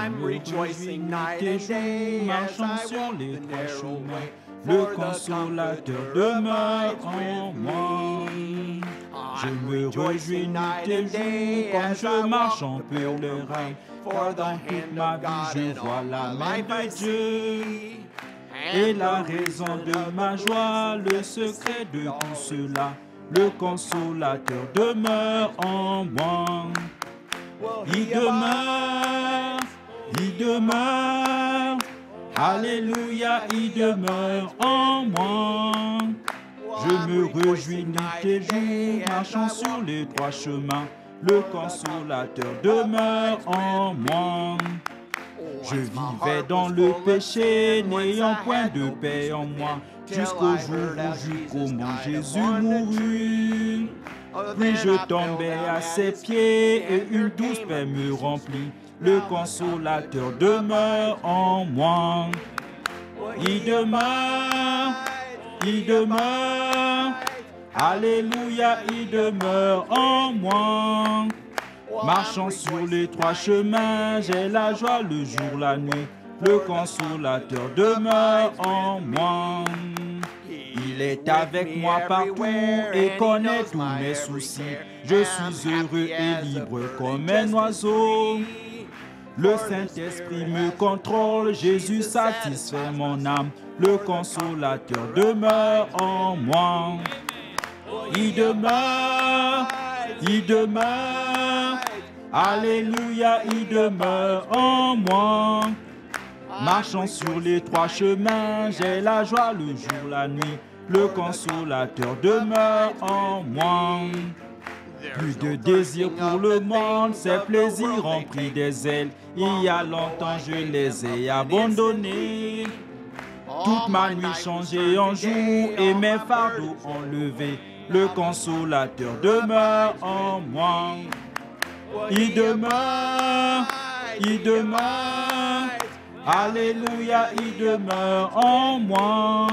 I'm rejoicing night and day as I walk the narrow way. Le consolateur demeure en moi. Je me réjouis nuit et jour quand je marche en pèlerin. For the Dans toute hand ma of vie, God je in vois all la my main life I de Dieu. see. Et la raison de ma joie, le secret de tout cela, le consolateur demeure en moi. Il demeure, il demeure, alléluia, il demeure en moi. Je me réjouis nuit et jour, marchant sur les trois chemins, le consolateur demeure en moi. Je vivais dans le péché, n'ayant point de paix en moi, jusqu'au jour où j'eus comment Jésus mourut. Puis je tombais à ses pieds et une douce paix me remplit. Le consolateur demeure en moi. Il demeure, il demeure, alléluia, il demeure en moi. Marchant sur les trois chemins, j'ai la joie le jour, la nuit. Le consolateur demeure en moi. Il est avec moi partout et connaît tous mes soucis. Je suis heureux et libre comme un oiseau. Le Saint-Esprit me contrôle, Jésus satisfait mon âme. Le consolateur demeure en moi. Il demeure, il demeure, alléluia, il demeure en moi. Marchant sur les trois chemins, j'ai la joie le jour, la nuit. Le consolateur demeure en moi. Plus de désir pour le monde, ses plaisirs ont pris des ailes. Il y a longtemps je les ai abandonnés. Toute ma nuit changée en jour et mes fardeaux enlevés. Le consolateur demeure en moi. Il demeure, il demeure, alléluia, il demeure en moi.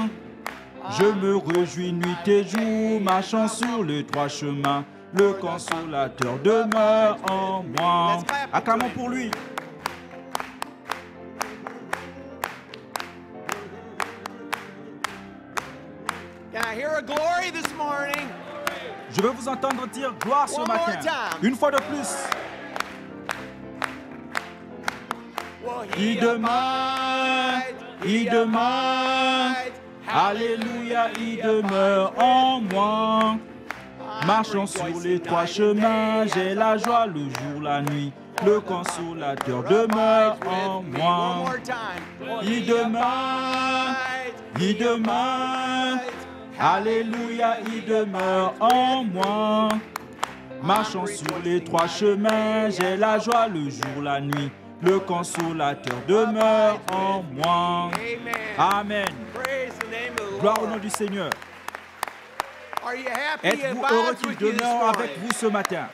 Je me réjouis nuit et jour, marchant sur les trois chemins. Le consolateur demeure en moi. Acclamons pour lui. Can I hear a glory this morning? Je veux vous entendre dire gloire ce One more matin. time. Une fois de plus. Well, Il demeure, il demeure, alléluia, il demeure en moi. Marchant sur les trois chemins, j'ai la joie le jour, la nuit. Le consolateur demeure en moi. Il demeure, il demeure, alléluia, il demeure en moi. Marchant sur les trois chemins, j'ai la joie le jour, la nuit. Le consolateur demeure en moi. Amen. Gloire au nom du Seigneur. Êtes-vous heureux qu'il demeure avec vous ce matin?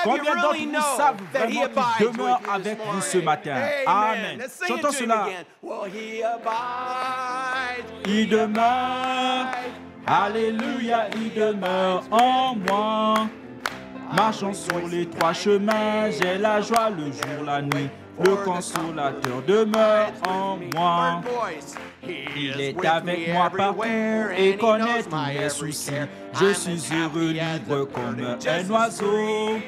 Combien d'entre vous savent vraiment qu'il demeure avec vous ce matin? Amen. Chantons cela. Il demeure, alléluia, il demeure en moi. Marchant sur les trois chemins, j'ai la joie le jour, la nuit. Le consolateur demeure en moi. Il est avec moi partout et connaît tous mes soucis. Je suis heureux, libre comme un oiseau.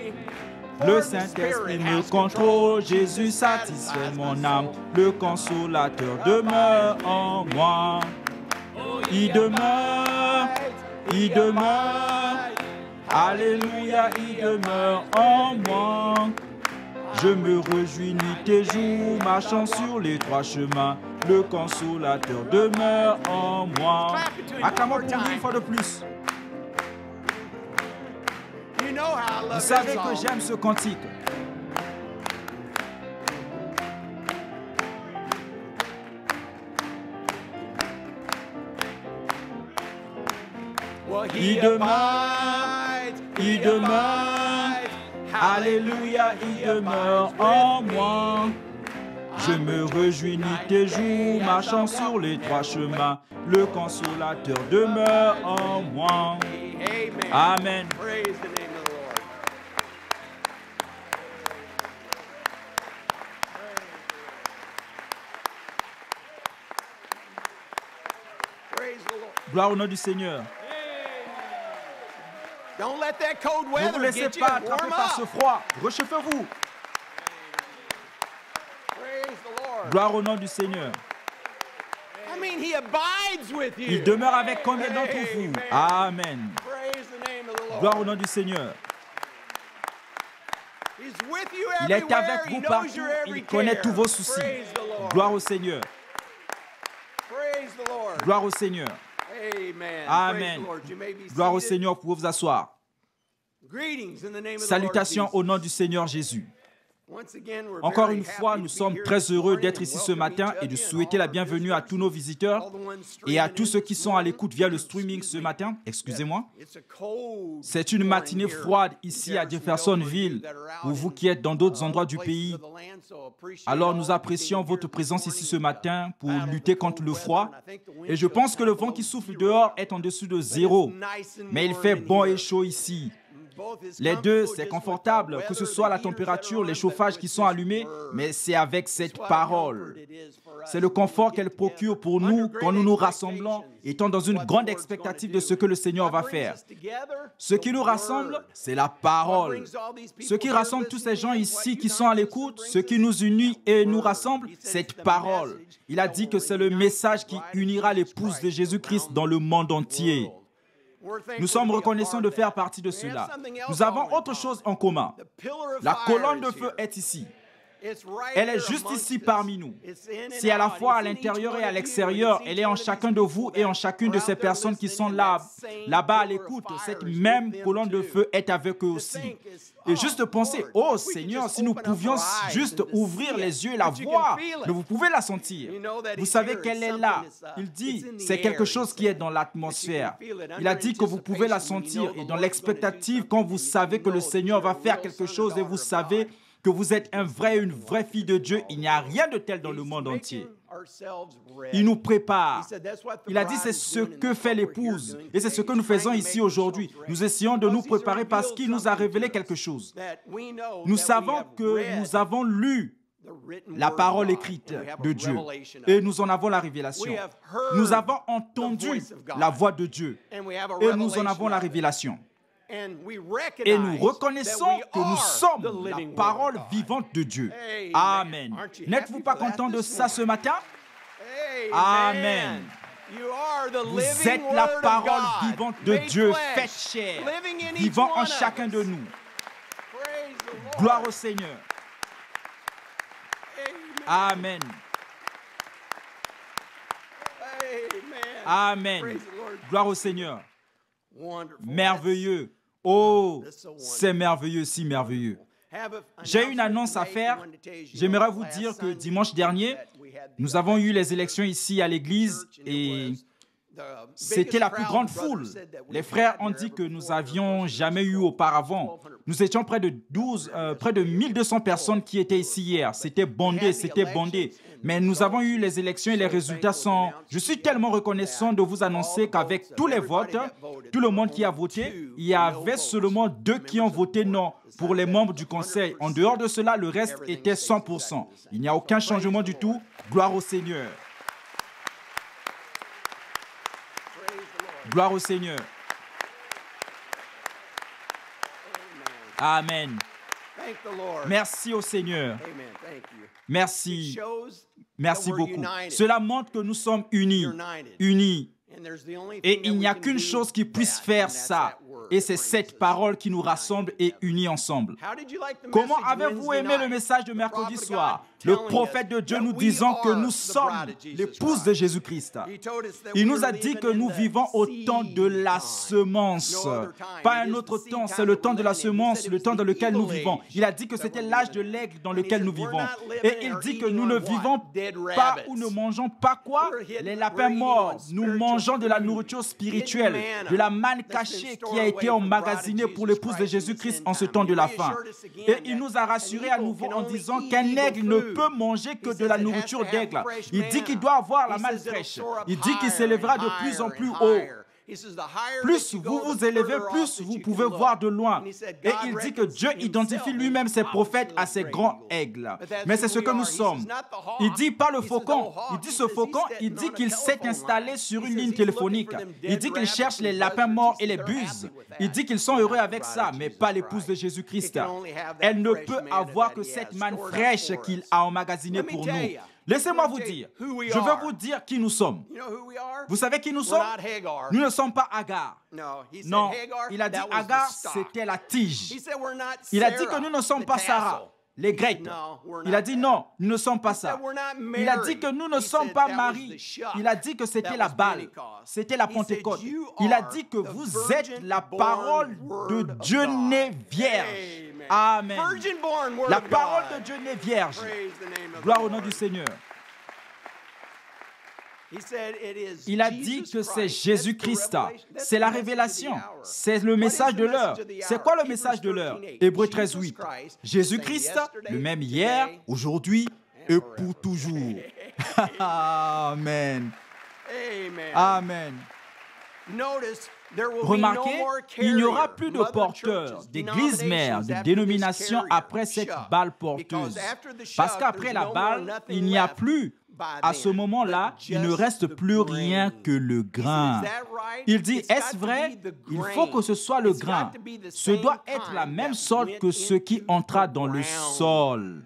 Le Saint-Esprit me contrôle, Jésus satisfait mon âme. Le consolateur demeure en moi. Il demeure, il demeure, alléluia, il demeure en moi. Je me réjouis nuit et jour, marchant sur les trois chemins. Le consolateur demeure en moi. Acclamons pour lui une fois de plus. Vous savez que j'aime ce cantique. Il demeure, il demeure, alléluia, il demeure en moi. Je me réjouis nuit et jour, marchant sur les trois chemins. Le consolateur demeure en moi. Amen. Gloire au nom du Seigneur. Don't let that cold Ne vous weather laissez get you. pas attraper Warm par ce up. froid. Réchauffez-vous. Praise the Lord. Gloire au nom du Seigneur. I mean, He abides with you. Il demeure avec combien d'entre vous? Amen. Praise the name of the Lord. Gloire au nom du Seigneur. He's with you Il est everywhere. avec He vous knows partout. your every Il connaît care. tous vos soucis. Praise the Lord. Gloire au Seigneur. Praise the Lord. Gloire au Seigneur. Amen. Amen. Praise the Lord. You may be Gloire au seated. Seigneur. Vous pouvez vous asseoir. Greetings in the name of the Lord Salutations Jesus. au nom du Seigneur Jésus. Once again, we're Encore very une fois, happy nous to be sommes here très this heureux morning d'être and ici ce welcome matin each et of de you and souhaiter la all our bienvenue à tous nos visiteurs all the ones et à streaming tous in ceux qui this sont à morning. l'écoute via le streaming ce matin. Excusez-moi. It's a cold C'est une morning matinée here froide in ici à Jeffersonville Jeffersonville, for you that are pour out vous in, qui êtes dans d'autres endroits du places pays. of the land, so appreciate Alors all nous of you apprécions being here votre this présence ici ce morning matin pour to battle lutter the contre cold le weather, froid. and I think the wind Et je chill's pense que le down vent below qui souffle zero. dehors est en dessous de But it's zéro. nice and Mais il warm fait in bon here. et chaud ici. Both is Les deux, comfortable c'est just with the confortable, que ce weather, soit la the heaters that température, are les on, chauffages but qui with sont this allumés, word. mais c'est avec It's cette what a parole. comfort it is for us C'est le when we confort get qu'elle procure together pour under nous great quand nous nous rassemblons, expectations étant dans of une what the grande Lord's expectative gonna de ce do. que le Seigneur What va brings faire. us together? Ce qui The nous rassemble, word. c'est la What parole. brings all these people Ce qui here rassemble tous ces listening gens in, ici what qui sont à unites us and l'écoute, brings ce qui us nous unit et nous word. rassemble, He said cette it's the parole. message Il a that dit will que c'est le unite message the qui bride of unira Jesus l'épouse de Christ Jésus-Christ around dans le monde the entier. world. We're thankful Nous sommes to be a reconnaissants part de of faire that. partie de We have cela. something else Nous avons all in autre common. chose en commun. The pillar of La fire colonne de is feu here. est ici. It's right Elle est here juste amongst ici us. parmi nous. It's in and C'est à la out. fois à It's in each l'intérieur et one à of you, l'extérieur. and it's Elle each est en one of chacun these de vous people et en that chacune de are ces out there personnes qui sont listening, and là, that same là-bas à pillar of l'écoute. fire Cette is même with them colonne de too. feu est avec eux To aussi. think is, Et juste penser, Lord, oh if we could Seigneur, just si nous open up pouvions our eyes juste and to ouvrir see les it, yeux et la but you can voir, feel it. mais vous pouvez la sentir. You know that Vous he's savez here. qu'elle It's est something là. that's, Il dit, it's in the c'est quelque air, chose he qui est said. dans l'atmosphère. But you can feel it Il a under dit que vous pouvez la anticipation when you sentir know et the dans Lord's gonna do l'expectative quand vous something, savez and que you le know that Seigneur you're va a faire real quelque son or chose et vous daughter of savez God. que vous êtes un vrai, une vraie fille de Dieu. Il n'y a rien de tel dans le monde entier. Il nous prépare. Il a dit c'est ce que fait l'épouse et c'est ce que nous faisons ici aujourd'hui. Nous essayons de nous préparer parce qu'il nous a révélé quelque chose. Nous savons que nous avons lu la parole écrite de Dieu et nous en avons la révélation. Nous avons entendu la voix de Dieu et nous en avons la révélation. Et nous reconnaissons que nous sommes la parole vivante de Dieu. Amen. N'êtes-vous pas content de ça ce matin? Amen. Vous êtes la parole vivante de Dieu, faite chair, vivant en chacun de nous. Gloire au Seigneur. Amen. Amen. Gloire au Seigneur. Merveilleux. Oh, c'est merveilleux, si merveilleux. J'ai une annonce à faire. J'aimerais vous dire que dimanche dernier, nous avons eu les élections ici à l'église et c'était la plus grande foule. Les frères ont dit que nous n'avions jamais eu auparavant. Nous étions près de 1200 personnes qui étaient ici hier. C'était bondé, c'était bondé. Mais nous avons eu les élections et les résultats sont... Je suis tellement reconnaissant de vous annoncer qu'avec tous les votes, tout le monde qui a voté, il y avait seulement 2 qui ont voté non pour les membres du conseil. En dehors de cela, le reste était 100%. Il n'y a aucun changement du tout. Gloire au Seigneur. Gloire au Seigneur. Amen. Merci au Seigneur. Merci. Merci beaucoup. Cela montre que nous sommes unis. Unis. Et il n'y a qu'une chose qui puisse faire ça. Et c'est cette parole qui nous rassemble et unit ensemble. Comment avez-vous aimé le message de mercredi soir? Le prophète de Dieu nous disant que nous sommes l'épouse de Jésus-Christ. Il nous a dit que nous vivons au temps de la semence. Pas un autre temps, c'est le temps de la semence, le temps dans lequel nous vivons. Il a dit que c'était l'âge de l'aigle dans lequel nous vivons. Et il dit que nous ne vivons pas ou ne mangeons pas quoi? Les lapins morts. Nous mangeons de la nourriture spirituelle, de la manne cachée qui a été emmagasinée pour l'épouse de Jésus-Christ en ce temps de la fin. Et il nous a rassurés à nouveau en disant qu'un aigle ne peut manger que de la nourriture d'aigle. Il dit qu'il doit avoir la manne fraîche. Il dit qu'il s'élèvera de plus en plus haut. Plus vous vous élevez, plus vous pouvez voir de loin. Et il dit que Dieu identifie lui-même ses prophètes à ses grands aigles. Mais c'est ce que nous sommes. Il dit pas le faucon. Il dit ce faucon, il dit qu'il s'est installé sur une ligne téléphonique. Il dit qu'il cherche les lapins morts et les buses. Il dit qu'ils sont heureux avec ça, mais pas l'épouse de Jésus-Christ. Elle ne peut avoir que cette manne fraîche qu'il a emmagasinée pour nous. Laissez-moi vous dire, je veux vous dire qui nous sommes. Vous savez qui nous sommes? Nous ne sommes pas Agar. Non, il a dit Agar, c'était la tige. Il a dit que nous ne sommes pas Sarah, les Grecs. Il a dit non, nous ne sommes pas ça. Il a dit que nous ne sommes pas Marie. Il a dit que c'était la balle, c'était la Pentecôte. Il a dit que vous êtes la parole de Dieu né vierge. Amen. La parole de Dieu n'est vierge. Gloire au nom du Seigneur. Il a dit que c'est Jésus-Christ. C'est la révélation. C'est le message de l'heure. C'est quoi le message de l'heure? Hébreux 13, 8. Jésus-Christ, le même hier, aujourd'hui et pour toujours. Amen. Amen. Remarquez, il n'y aura plus de porteurs, d'églises mères, de dénominations après cette balle porteuse. Parce qu'après la balle, il n'y a plus. À ce moment-là, il ne reste plus rien que le grain. Il dit, est-ce vrai? Il faut que ce soit le grain. Ce doit être la même sorte que ce qui entra dans le sol.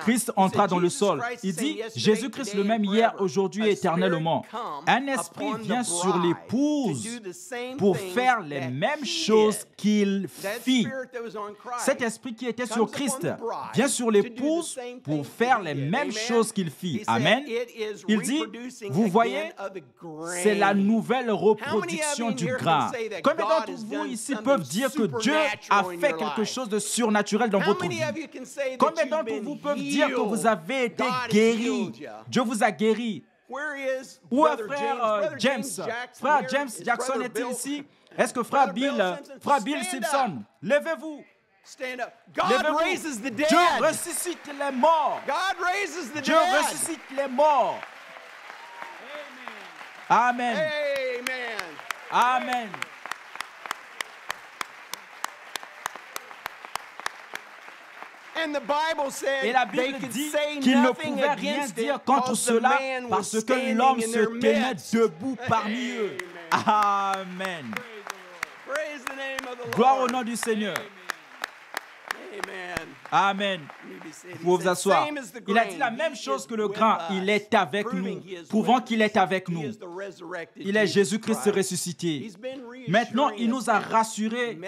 Christ entra dans le sol. Il dit, Jésus-Christ le même hier, aujourd'hui et éternellement. Un esprit vient sur l'épouse pour faire les mêmes choses qu'il fit. Cet esprit qui était sur Christ vient sur l'épouse pour faire les mêmes choses qu'il fit. Amen. Il dit, vous voyez, c'est la nouvelle reproduction du grain. Combien d'entre vous ici peuvent dire que Dieu a fait quelque chose de surnaturel dans votre vie? Combien d'entre vous peuvent dire que vous avez été guéris? Dieu vous a guéri. Où est frère James? Frère James Jackson est-il ici? Est-ce que frère Bill Simpson? Levez-vous. Dieu ressuscite les morts. Dieu ressuscite les morts. Amen. Amen. Et la Bible dit qu'il ne pouvait rien dire contre cela parce que l'homme se tenait debout parmi eux. Amen. Gloire au nom du Seigneur. Amen. Vous pouvez vous asseoir. Il a dit la même chose que le grain. Il est avec nous, prouvant qu'il est avec nous. Il est Jésus-Christ ressuscité. Maintenant, il nous a rassurés,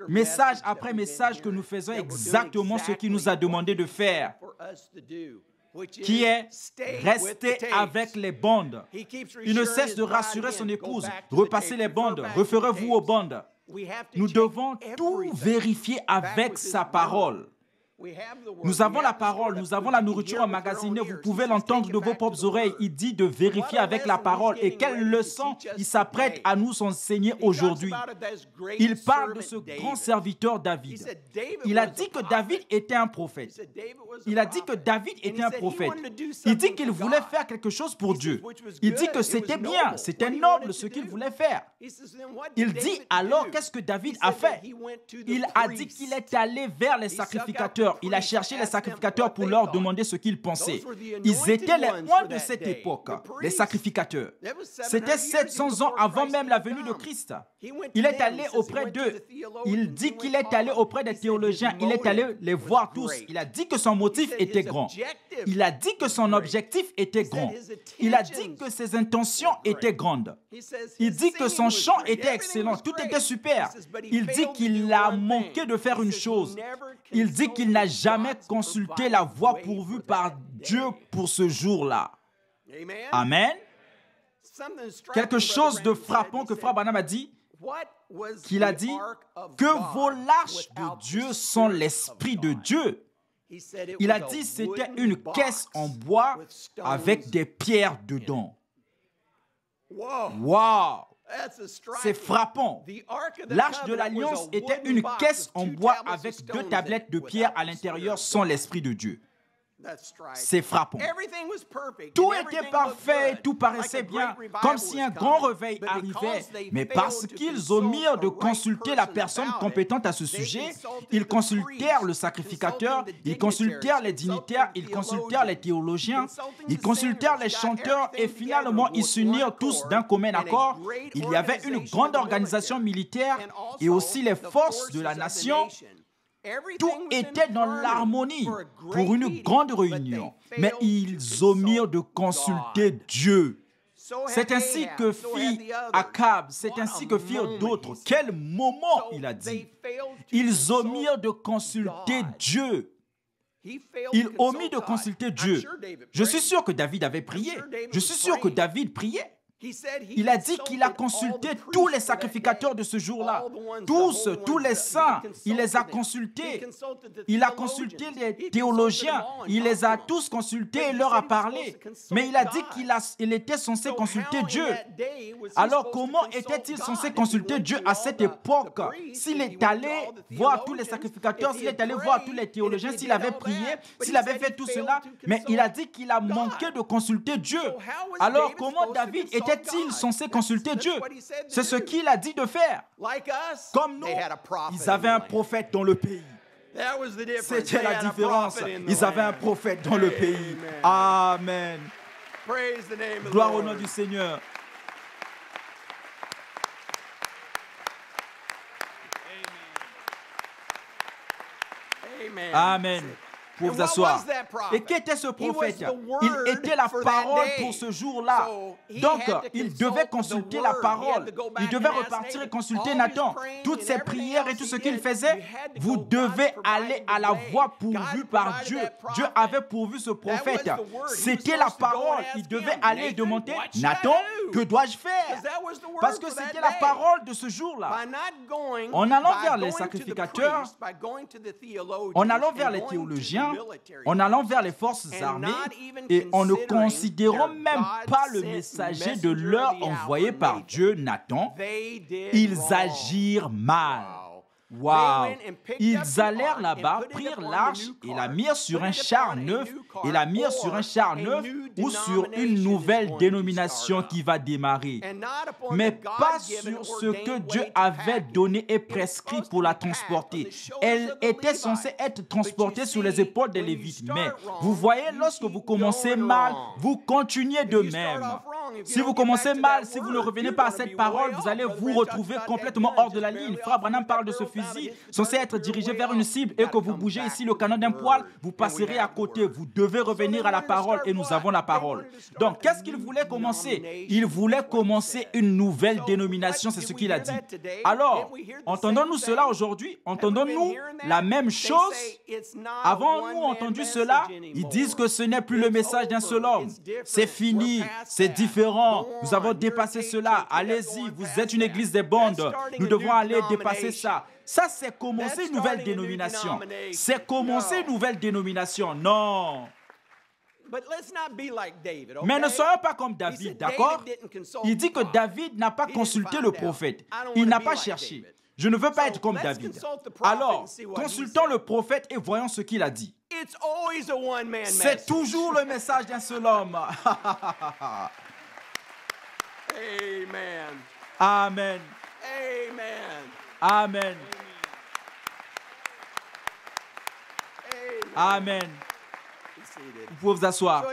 message après message, que nous faisons exactement ce qu'il nous a demandé de faire, qui est rester avec les bandes. Il ne cesse de rassurer son épouse. Repassez les bandes, referez-vous aux bandes. Nous devons tout vérifier avec sa parole. Nous avons la parole, nous avons la nourriture emmagasinée, vous pouvez l'entendre de vos propres oreilles. Il dit de vérifier avec la parole. Et quelle leçon il s'apprête à nous enseigner aujourd'hui. Il parle de ce grand serviteur David. Il a dit que David était un prophète. Il a dit que David était un prophète. Il dit qu'il voulait faire quelque chose pour Dieu. Il dit que c'était bien, c'était noble ce qu'il voulait faire. Il dit alors qu'est-ce que David a fait? Il a dit qu'il est allé vers les sacrificateurs. Il a cherché les sacrificateurs pour leur demander ce qu'ils pensaient. Ils étaient les rois de cette époque, les sacrificateurs. C'était 700 ans avant même la venue de Christ. Il est allé auprès d'eux. Il dit qu'il est allé auprès des théologiens. Il est allé les voir tous. Il a dit que son motif était grand. Il a dit que son objectif était grand. Il a dit que ses intentions étaient grandes. Il dit que son chant était excellent. Tout était super. Il dit qu'il a manqué de faire une chose. Il dit qu'il n'a jamais consulté la voie pourvue par Dieu pour ce jour-là. Amen. Quelque chose de frappant que Frère Branham a dit, qu'il a dit que vos l'arche de Dieu sont l'Esprit de Dieu. Il a dit que c'était une caisse en bois avec des pierres dedans. Wow! C'est frappant. L'arche de l'Alliance était une caisse en bois avec 2 tablettes de pierre à l'intérieur sans l'Esprit de Dieu. C'est frappant. Tout était parfait, tout paraissait bien, comme si un grand réveil arrivait. Mais parce qu'ils omirent de consulter la personne compétente à ce sujet, ils consultèrent le sacrificateur, ils consultèrent les dignitaires, ils consultèrent les théologiens, ils consultèrent les chanteurs et finalement ils s'unirent tous d'un commun accord. Il y avait une grande organisation militaire et aussi les forces de la nation. Tout était dans l'harmonie pour une grande réunion, mais ils omirent de consulter Dieu. C'est ainsi que fit Akab, c'est ainsi que firent d'autres. Quel moment il a dit. Ils omirent de consulter Dieu. Il omit de consulter Dieu. Je suis sûr que David avait prié. Je suis sûr que David priait. Il a dit qu'il a consulté tous les sacrificateurs de ce jour-là. Tous les saints, il les a consultés. Il a consulté les théologiens. Il les a tous consultés et leur a parlé. Mais il a dit qu'il était censé consulter Dieu. Alors comment était-il censé consulter Dieu à cette époque? S'il est allé voir tous les sacrificateurs, s'il est allé voir tous les théologiens, s'il avait prié, s'il avait fait tout cela, mais il a dit qu'il a manqué de consulter Dieu. Alors comment David était-il censé consulter Dieu? C'est ce qu'il a dit de faire. Comme nous, ils avaient un prophète dans le pays. C'était la différence. Ils avaient un prophète dans le pays. Amen. Gloire au nom du Seigneur. Amen. Pour vous asseoir. Et qu'était ce prophète? Il était la parole pour ce jour-là. Donc, il devait consulter la parole. Il devait repartir et consulter Nathan. Toutes ses prières et tout ce qu'il faisait, vous devez aller à la voie pourvue par Dieu. Dieu avait pourvu ce prophète. C'était la parole. Il devait aller demander, Nathan, que dois-je faire? Parce que c'était la parole de ce jour-là. En allant vers les sacrificateurs, en allant vers les théologiens, en allant vers les forces armées et en ne considérant même pas le messager de l'heure envoyé par Dieu, Nathan, ils agirent mal. Wow! Ils allèrent là-bas, prirent l'arche et la mirent sur un char neuf, et la mirent sur un char neuf ou sur une nouvelle dénomination qui va démarrer. Mais pas sur ce que Dieu avait donné et prescrit pour la transporter. Elle était censée être transportée sur les épaules des Lévites. Mais vous voyez, lorsque vous commencez mal, vous continuez de même. Si vous commencez mal, si vous ne revenez pas à cette parole, vous allez vous retrouver complètement hors de la ligne. Frère Branham parle de ce fusil censé être dirigé vers une cible et que vous bougez ici le canon d'un poil, vous passerez à côté. Vous devez revenir à la parole et nous avons la parole. Donc, qu'est-ce qu'il voulait commencer? Il voulait commencer une nouvelle dénomination, c'est ce qu'il a dit. Alors, entendons-nous cela aujourd'hui? Entendons-nous la même chose? Avons-nous entendu cela? Ils disent que ce n'est plus le message d'un seul homme. C'est fini, c'est différent. Nous avons dépassé cela. Allez-y, vous êtes une église des bandes. Nous devons aller dépasser ça. Ça, c'est commencer une nouvelle dénomination. C'est commencer une nouvelle dénomination. Non. Mais ne soyons pas comme David, d'accord? Il dit que David n'a pas consulté le prophète. Il n'a pas cherché. Je ne veux pas être comme David. Alors, consultons le prophète et voyons ce qu'il a dit. C'est toujours le message d'un seul homme. Amen. Amen. Amen. Vous pouvez vous asseoir.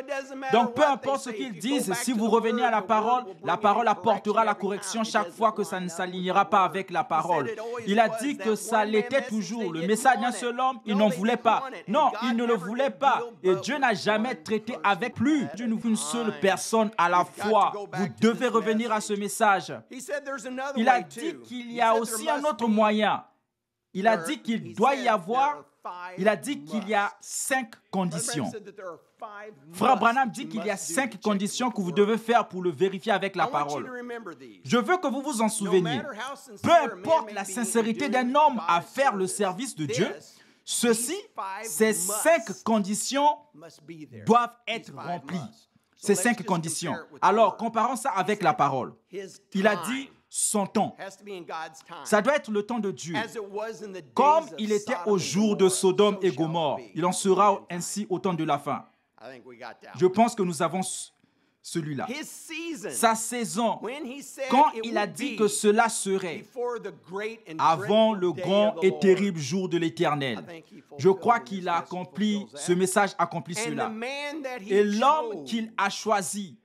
Donc, peu importe ce qu'ils disent, si vous revenez à la parole apportera la correction chaque fois que ça ne s'alignera pas avec la parole. Il a dit que ça l'était toujours. Le message d'un seul homme, il n'en voulait pas. Non, il ne le voulait pas. Et Dieu n'a jamais traité avec plus d'une seule personne à la fois. Vous devez revenir à ce message. Il a dit qu'il y a aussi un autre moyen. Il a dit qu'il doit y avoir... Il a dit qu'il y a 5 conditions. Frère Branham dit qu'il y a 5 conditions que vous devez faire pour le vérifier avec la parole. Je veux que vous vous en souveniez. Peu importe la sincérité d'un homme à faire le service de Dieu, ces 5 conditions doivent être remplies. Ces 5 conditions. Alors, comparons ça avec la parole. Il a dit son temps. Has to be in God's time. Ça doit être le temps de Dieu. As it was in the Comme days of il était Sodom au and jour de Gomorrah, Sodome so et shall Gomorre. it be. Il en sera ainsi au temps de la fin. I think we got that Je one. pense que nous avons celui-là. His season, Sa saison, when he said quand it il a would dit be que cela serait before the great and avant dreadful le day grand of the et Lord. terrible jour de l'Éternel. Je crois qu'il a accompli, ce message accompli And the cela. man that Et he l'homme chose, qu'il a choisi,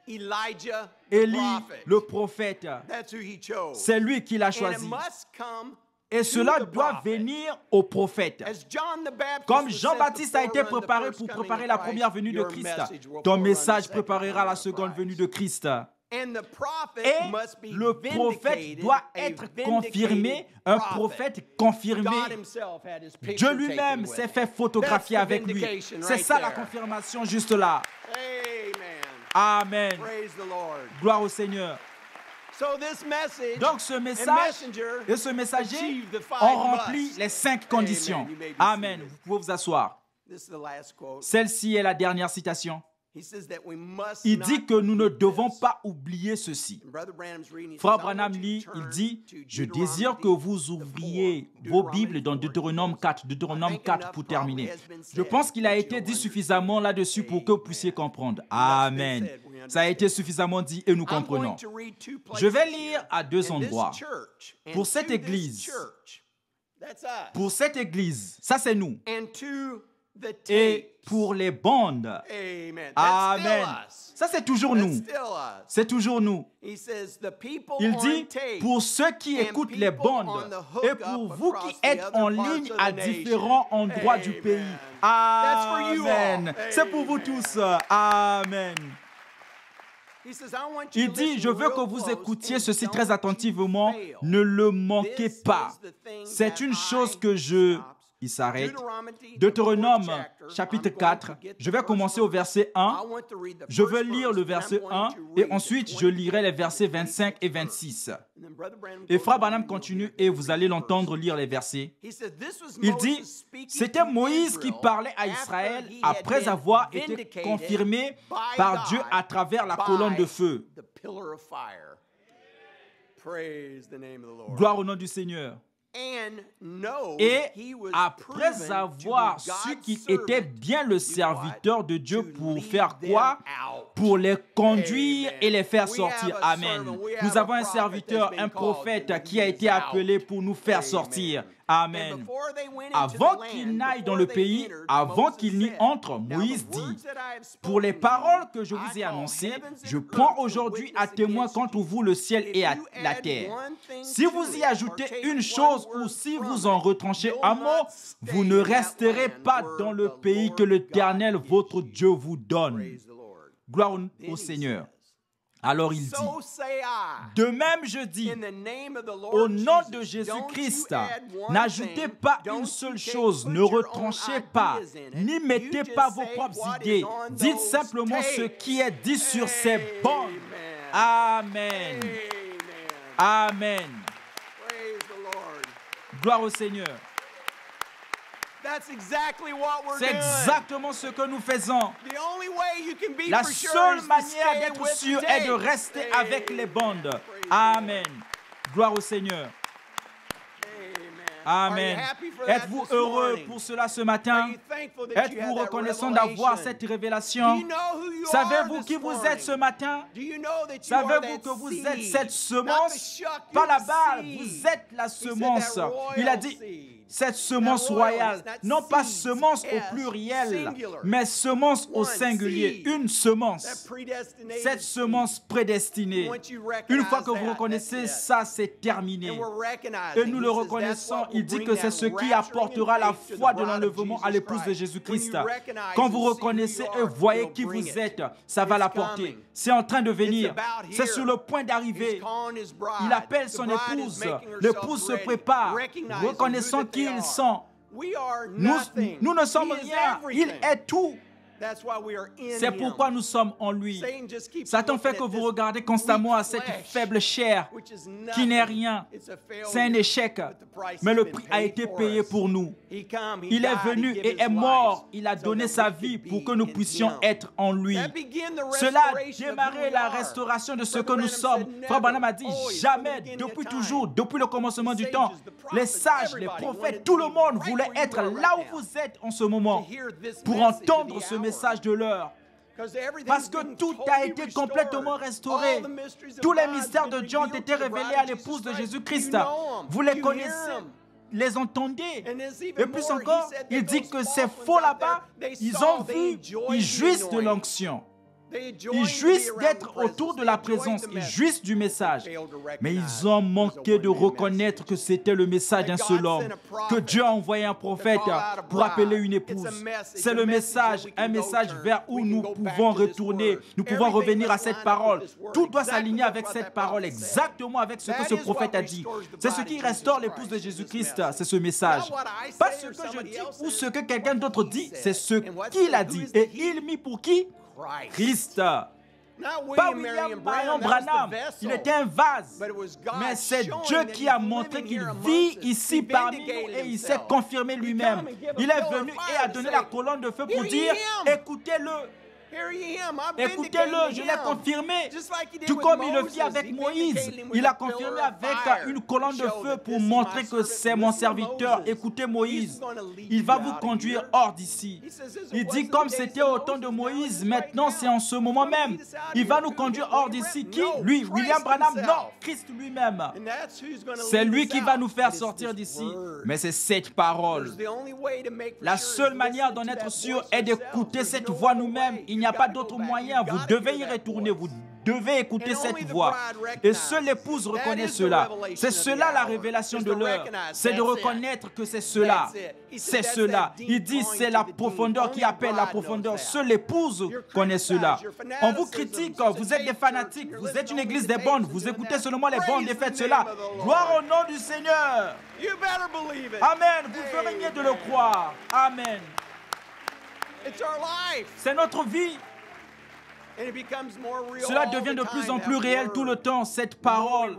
Elijah, the Élie, prophet, le prophète, that's who he chose. c'est lui qui l'a And it choisi. must come Et cela to the doit prophet. venir au prophète. As John the Baptist Comme was Jean-Baptiste sent a to été forerun the préparé first pour coming préparer of la Christ, première venue de your Christ, message will ton forerun message the second préparera coming la of seconde Christ. venue de Christ. And the prophet Et must be le prophète vindicated, doit a être vindicated confirmé, un prophet. prophète confirmé. God himself had his picture Dieu lui-même taken with s'est him. fait photographier That's the avec lui. vindication C'est right ça la there. confirmation juste là. Amen. Amen. Praise the Lord. Gloire au Seigneur. So this message Donc ce and message messenger et ce messager achieved the five ont rempli musts. les 5 conditions. You may be Amen. seated. Vous pouvez vous asseoir. This is the last quote. Celle-ci est la dernière citation. He says that we must Il not dit que nous ne forget devons this. pas oublier ceci. And Brother Branham's reading, he Frère says, I Branham want you lit, to il turn dit, to je Deuteronomy désire que vous ouvriez vos Bibles dans Deutéronome 4, Deutéronome 4 pour terminer. Je pense qu'il a été dit suffisamment là-dessus pour que vous puissiez comprendre. Amen. Ça a été suffisamment dit et nous I'm comprenons. going to read two places Je vais here. lire à deux And this endroits. church, and Pour cette to this église. church, that's us. Pour cette église, ça c'est nous. And to the Et tapes. pour les bandes, Amen. That's Amen. still us. Ça c'est toujours That's nous. still us. C'est toujours nous. He says, the people Il on dit, tape pour ceux qui and écoutent les people bandes on the et hookup pour vous qui across the êtes other en parts ligne of à the nation. différents endroits du Amen. pays. That's for you all. Amen. C'est pour vous Amen. tous. Amen. He says, I want you Il to dit, listen je veux real que vous close écoutiez and ceci don't très attentivement. fail. Ne le manquez This pas. is the thing C'est that une I chose que je... stops. Il s'arrête. Deuteronomy, the Deutéronome, fourth chapter. chapitre I'm going 4. to get Je the vais first commencer au verse. verset 1. I want to read the Je first vais lire le verse, verset and I'm going 1 to et read ensuite the je lirai les 20th versets and 25 et 26th 26. verse. And then Brother Branham Et goes Frère on Branham and continue you'll et hear vous the allez verse. l'entendre lire les versets. He said, this was Il Moses dit, speaking c'était to Moïse qui Israel parlait à after Israël he had après been avoir été vindicated confirmé by par Dieu God à travers la by colonne de feu. the pillar of fire. Praise the name of the Lord. Gloire au nom du Seigneur. And know Et he was après proven to avoir be su God's qu'il servant était bien le to serviteur de Dieu to pour lead faire them quoi? out. Pour les conduire Amen. et les faire We sortir. have a Amen. servant, we Nous have a avons un prophet serviteur, that's been un called prophète to qui a lead été us appelé out. pour nous faire Amen. sortir. And Amen. before they went into Avant the qu'il land, n'aille dans before le they pays, entered, avant Moses qu'il n'y said, entre, "Now Moïse the words dit, that I have pour les spoken to you, paroles que je I vous ai call annoncées, heavens and je earth prends to aujourd'hui witness à témoin against contre you. vous le ciel If et you la add terre. one thing Si to vous y it, ajoutez or take une one chose ou word si from vous it, en retranchez you'll un not mot, stay vous ne in that resterez land pas where dans le the pays Lord que God l'Éternel, gives votre you. Dieu, vous donne. Praise the Lord. Gloire Then au he Seigneur. says, Alors il dit, So say I, de même je dis, in the name of the Lord au nom de Jesus, don't Jésus-Christ, you add one n'ajoutez thing, pas don't une you seule take- chose, put ne your own retranchez pas, ideas in it. ni You mettez just pas vos say propres what is idées. on Dites those simplement ce tapes. qui est dit sur ces bandes. Amen. Amen. Amen. Amen. Praise the Lord. Gloire au Seigneur. That's exactly what we're C'est doing. exactement ce que nous faisons. The only way you can be La for sure seule is to manière stay d'être with sûr the est de tapes. rester avec les bandes. Praise the Amen. Gloire au Seigneur. Amen. Are you Amen. happy for that Êtes-vous this heureux morning? pour cela ce Are matin? you thankful that you Êtes-vous have that reconnaissant d'avoir revelation? cette Do révélation? you know who you are Savez-vous this qui vous morning? êtes ce matin? Do you know that you are Savez-vous that que vous seed? êtes cette Not the semence? shuck, Pas you're la the balle, seed. vous êtes la He said semence. that Il a royal dit seed. cette semence That royal, royale, that non pas seed, semence au S, pluriel, singular. mais semence au One singulier, seed. une That semence. predestinated Cette semence seed. prédestinée. Once you recognize Une fois que vous that, reconnaissez that's it. ça, c'est terminé. And we're recognizing, Et nous he le says, reconnaissons. that's what Il will dit bring que c'est that ce qui rapturing apportera la faith to the foi de bride of l'enlèvement à Jesus l'épouse de Christ. Jésus-Christ. When you recognize Quand and vous see who reconnaissez you et are, voyez it'll qui bring vous it. êtes, ça va It's l'apporter. coming. C'est en train de venir. It's about C'est here. sur le point He's d'arriver. calling his bride. Il appelle The son bride is épouse. making herself L'épouse se ready, prépare, recognizing reconnaissant who that they qui are. ils sont. We are Nous, nothing. nous ne sommes He is rien. Il everything. est tout. C'est pourquoi nous sommes en lui. Satan fait que vous regardez constamment à cette faible chair qui n'est rien. C'est un échec. Mais le prix a été payé pour nous. Il est venu et est mort. Il a donné sa vie pour que nous puissions être en lui. Cela a démarré la restauration de ce que nous sommes. Frère Branham a dit, jamais, depuis toujours, depuis le commencement du temps, les sages, les prophètes, tout le monde voulait être là où vous êtes en ce moment pour entendre ce message de l'heure. Parce que tout a été complètement restauré. Tous les mystères de Dieu ont été révélés à l'épouse de Jésus-Christ. Vous les connaissez, les entendez. Et plus encore, il dit que c'est faux là-bas. Ils ont vu, ils jouissent de l'onction. Ils jouissent d'être autour de la présence, ils jouissent du message. Mais ils ont manqué de reconnaître que c'était le message d'un seul homme, que Dieu a envoyé un prophète pour appeler une épouse. C'est le message, un message vers où nous pouvons retourner, nous pouvons revenir à cette parole. Tout doit s'aligner avec cette parole, exactement avec ce que ce prophète a dit. C'est ce qui restaure l'épouse de Jésus-Christ, c'est ce message. Pas ce que je dis ou ce que quelqu'un d'autre dit, c'est ce qu'il a dit. Et il mit pour qui? Christ. Pas William Branham, il était un vase, mais c'est Dieu qui a montré qu'il vit ici parmi nous et il s'est confirmé lui-même. Il est venu et a donné la colonne de feu pour dire, écoutez-le. Écoutez-le, je l'ai confirmé, tout comme il le fit avec Moïse. Il a confirmé avec une colonne de feu pour montrer que c'est mon serviteur. Écoutez Moïse, il va vous conduire hors d'ici. Il dit comme c'était au temps de Moïse, maintenant c'est en ce moment même. Il va nous conduire hors d'ici. Qui? Lui, William Branham? Non, Christ lui-même. C'est lui qui va nous faire sortir d'ici. Mais c'est cette parole. La seule manière d'en être sûr est d'écouter cette voix nous-mêmes. Il n'y a pas d'autre moyen. Vous devez y retourner. Vous devez écouter cette voix. Et seule l'épouse reconnaît cela. C'est cela la révélation de l'heure. C'est de reconnaître que c'est cela. C'est cela. Il dit c'est la profondeur qui appelle la profondeur. Seule l'épouse connaît cela. On vous critique. Vous êtes des fanatiques. Vous êtes une église des bonnes. Vous écoutez seulement les bonnes et faites cela. Gloire au nom du Seigneur. Amen. Vous ferez mieux de le croire. Amen. C'est notre vie. Cela devient de plus en plus réel tout le temps, cette parole.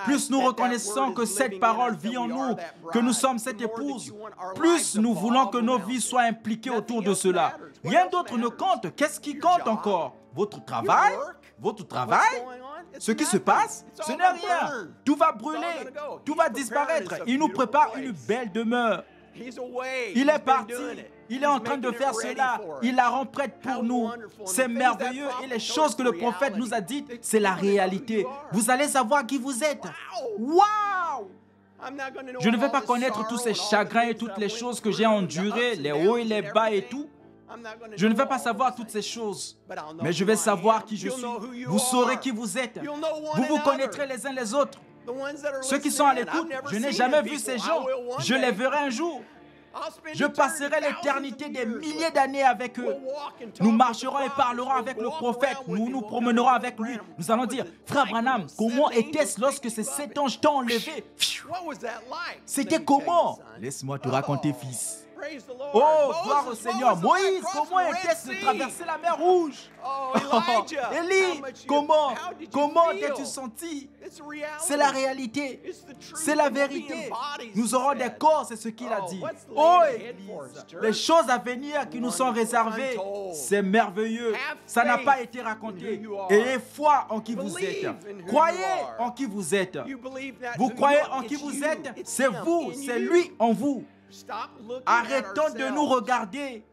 Plus nous reconnaissons que cette parole vit en nous, que nous sommes cette épouse, plus nous voulons que nos vies soient impliquées autour de cela. Rien d'autre ne compte. Qu'est-ce qui compte encore? Votre travail? Votre travail? Ce qui se passe, ce n'est rien. Tout va brûler, tout va disparaître. Il nous prépare une belle demeure. Il est parti. Il est en train de faire cela. Il la rend prête pour nous. C'est merveilleux. Et les choses que le prophète nous a dites, c'est la réalité. Vous allez savoir qui vous êtes. Waouh! Je ne vais pas connaître tous ces chagrins et toutes les choses que j'ai endurées, les hauts et les bas et tout. Je ne vais pas savoir toutes ces choses, mais je vais savoir qui je suis. Vous saurez qui vous êtes. Vous vous connaîtrez les uns les autres. Ceux qui sont à l'écoute, je n'ai jamais vu ces gens. Je les verrai un jour. Je passerai l'éternité des milliers d'années avec eux. Nous marcherons et parlerons avec le prophète. Nous nous promènerons avec lui. Nous allons dire, frère Branham, comment était-ce lorsque ces 7 anges t'ont enlevé? C'était comment? Laisse-moi te raconter, fils. Oh, gloire au Seigneur. Moïse, comment était-ce de traverser la mer Rouge? Élie, comment t'es-tu senti? C'est la réalité. C'est la vérité. Nous aurons des corps, c'est ce qu'il a dit. Oh, Église, les choses à venir qui nous sont réservées, c'est merveilleux. Ça n'a pas été raconté. Ayez foi en qui vous êtes. Croyez en qui vous êtes. Vous croyez en qui vous êtes? C'est vous, c'est lui en vous. Arrêtons de nous regarder.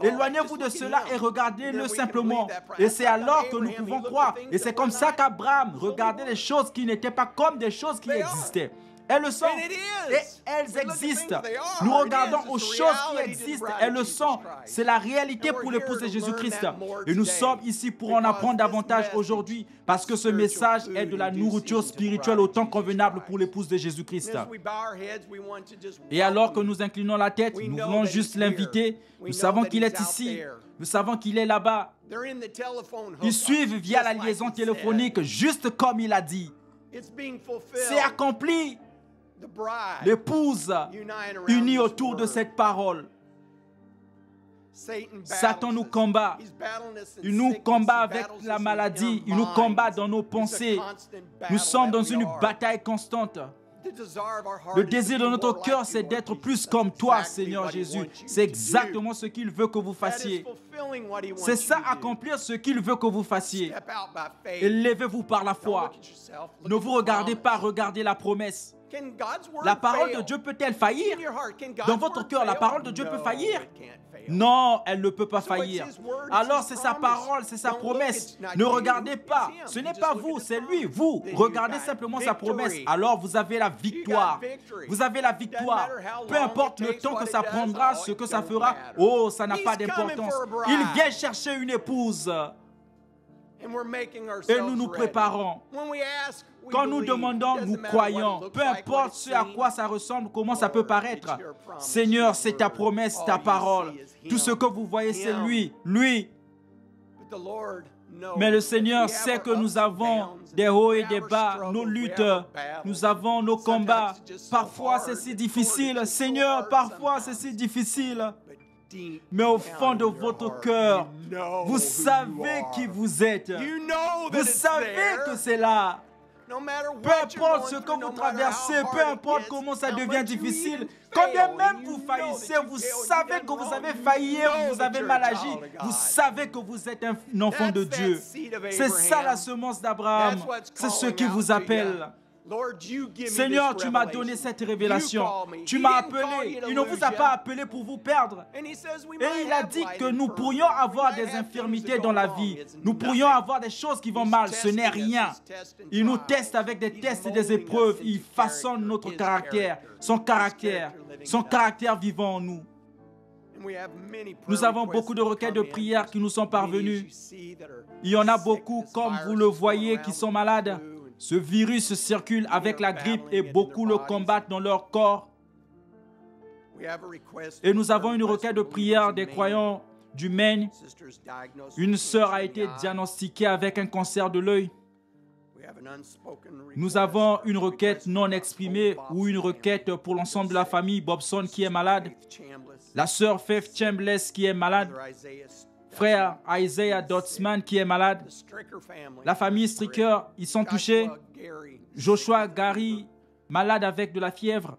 Éloignez-vous de cela et regardez-le simplement. Et c'est alors que nous pouvons croire. Et c'est comme ça qu'Abraham regardait les choses qui n'étaient pas comme des choses qui existaient. Elles le sont. Et elles existent. Nous regardons aux choses qui existent. Elles le sont. C'est la réalité pour l'épouse de Jésus-Christ. Et nous sommes ici pour en apprendre davantage aujourd'hui parce que ce message est de la nourriture spirituelle autant convenable pour l'épouse de Jésus-Christ. Et alors que nous inclinons la tête, nous voulons juste l'inviter. Nous savons qu'il est ici. Nous savons qu'il est là-bas. Ils suivent via la liaison téléphonique juste comme il a dit. C'est accompli. L'épouse unie autour de cette parole. Satan nous combat. Il nous combat avec la maladie. Il nous combat dans nos pensées. Nous sommes dans une bataille constante. Le désir de notre cœur, c'est d'être plus comme toi, Seigneur Jésus. C'est exactement ce qu'il veut que vous fassiez. C'est ça, accomplir ce qu'il veut que vous fassiez. Élevez-vous par la foi. Ne vous regardez pas, regardez la promesse. La parole de Dieu peut-elle faillir? Dans votre cœur, la parole de Dieu peut faillir? Non, elle ne peut pas faillir. Alors c'est sa parole, c'est sa promesse. Ne regardez pas. Ce n'est pas vous, c'est lui. Vous, regardez simplement sa promesse. Alors vous avez la victoire. Vous avez la victoire. Peu importe le temps que ça prendra, ce que ça fera. Oh, ça n'a pas d'importance. Il vient chercher une épouse. Et nous nous préparons. Quand nous demandons, nous croyons. Peu importe ce à quoi ça ressemble, comment ça peut paraître. Seigneur, c'est ta promesse, ta parole. Tout ce que vous voyez, c'est lui. Lui. Mais le Seigneur sait que nous avons des hauts et des bas, nos luttes. Nous avons nos combats. Parfois, c'est si difficile. Seigneur, parfois, c'est si difficile. Mais au fond de votre cœur, vous savez qui vous êtes. Vous savez que c'est là. Peu importe ce que vous traversez, peu importe comment ça devient difficile, quand bien même vous faillissez, vous savez que vous avez failli, vous avez mal agi, vous savez que vous êtes un enfant de Dieu. C'est ça la semence d'Abraham, c'est ce qui vous appelle. Seigneur, tu m'as donné cette révélation. Tu m'as appelé. Il ne vous a pas appelé pour vous perdre. Et il a dit que nous pourrions avoir des infirmités dans la vie. Nous pourrions avoir des choses qui vont mal. Ce n'est rien. Il nous teste avec des tests et des épreuves. Il façonne notre caractère, son caractère vivant en nous. Nous avons beaucoup de requêtes de prière qui nous sont parvenues. Il y en a beaucoup, comme vous le voyez, qui sont malades. Ce virus circule avec la grippe et beaucoup le combattent dans leur corps. Et nous avons une requête de prière des croyants du Maine. Une sœur a été diagnostiquée avec un cancer de l'œil. Nous avons une requête non exprimée ou une requête pour l'ensemble de la famille Bobson qui est malade. La sœur Faith Chambliss qui est malade. Frère Isaiah Dotsman qui est malade. La famille Stricker, ils sont touchés. Joshua Gary, malade avec de la fièvre.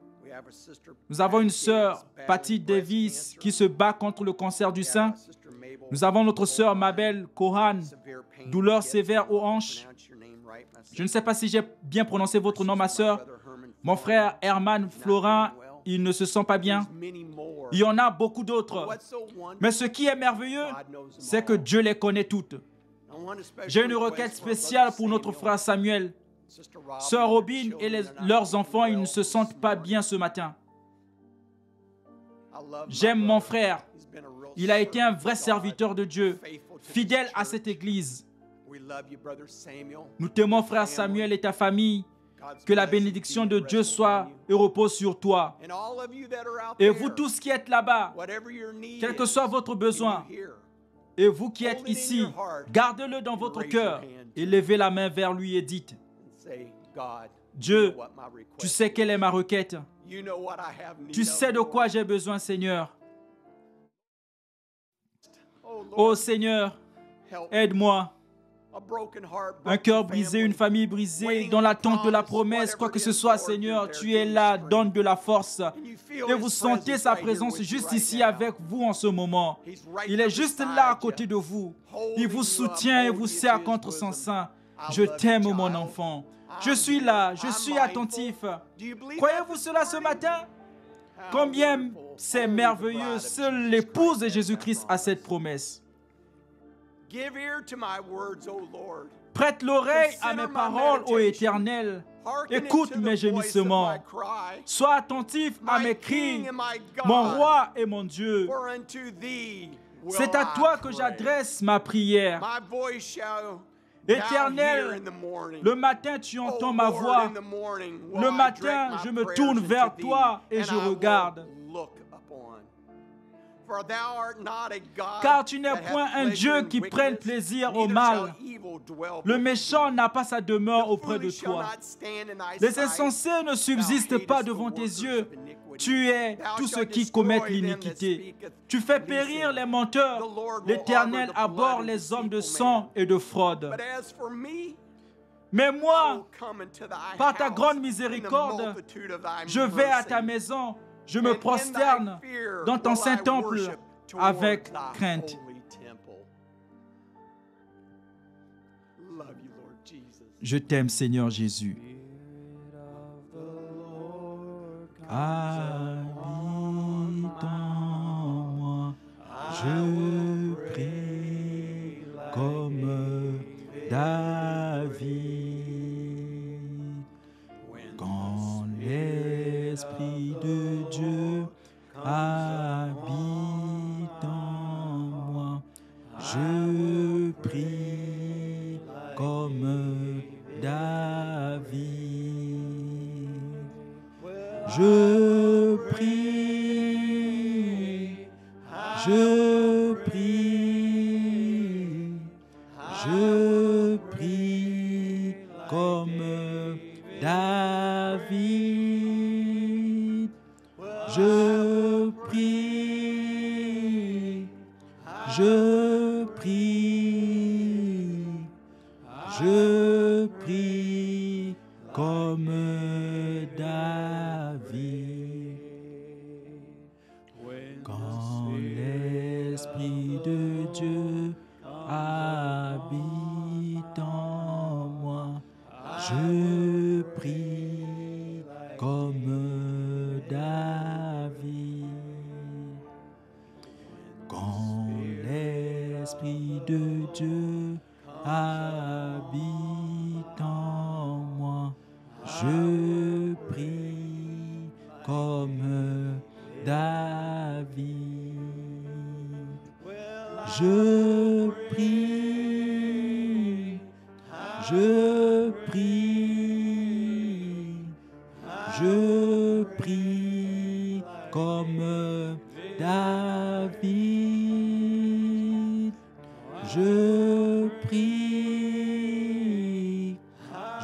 Nous avons une sœur, Patty Davis, qui se bat contre le cancer du sein. Nous avons notre sœur Mabel Cohan, douleur sévère aux hanches. Je ne sais pas si j'ai bien prononcé votre nom, ma sœur. Mon frère Herman Florin, il ne se sent pas bien. Il y en a beaucoup d'autres. Mais ce qui est merveilleux, c'est que Dieu les connaît toutes. J'ai une requête spéciale pour notre frère Samuel. Sœur Robin et leurs enfants, ils ne se sentent pas bien ce matin. J'aime mon frère. Il a été un vrai serviteur de Dieu, fidèle à cette église. Nous t'aimons, frère Samuel et ta famille. Que la bénédiction de Dieu soit et repose sur toi. Et vous tous qui êtes là-bas, quel que soit votre besoin, et vous qui êtes ici, gardez-le dans votre cœur et levez la main vers lui et dites, Dieu, tu sais quelle est ma requête. Tu sais de quoi j'ai besoin, Seigneur. Oh Seigneur, aide-moi. Un cœur brisé, une famille brisée, dans l'attente de la promesse, quoi que ce soit, Seigneur, tu es là, donne de la force. Et vous sentez sa présence juste ici avec vous en ce moment. Il est juste là à côté de vous. Il vous soutient et vous serre contre son sein. Je t'aime, mon enfant. Je suis là, je suis attentif. Croyez-vous cela ce matin? Combien c'est merveilleux, seule l'épouse de Jésus-Christ a cette promesse. Prête l'oreille à mes paroles, ô Éternel. Écoute mes gémissements. Sois attentif à mes cris, mon roi et mon Dieu. C'est à toi que j'adresse ma prière. Éternel, le matin tu entends ma voix. Le matin je me tourne vers toi et je regarde. Car tu n'es point un Dieu qui prenne plaisir au mal. Le méchant n'a pas sa demeure auprès de toi. Les insensés ne subsistent pas devant tes yeux. tuer tous ceux qui commettent l'iniquité. Tu fais périr les menteurs. L'Éternel abhorre les hommes de sang et de fraude. Mais moi, par ta grande miséricorde, je vais à ta maison, je me prosterne dans ton saint temple avec crainte. Je t'aime, Seigneur Jésus. Habite en moi, je prie comme David. Quand l'Esprit de Dieu habite en moi, je prie comme David. Je prie, je prie, je prie comme David. Je prie, je prie, je prie comme David. Quand l'Esprit de Dieu habite en moi, je prie comme David. Quand l'Esprit de Dieu habite en moi, je prie comme David. Je prie, je prie, je prie comme David. Je prie,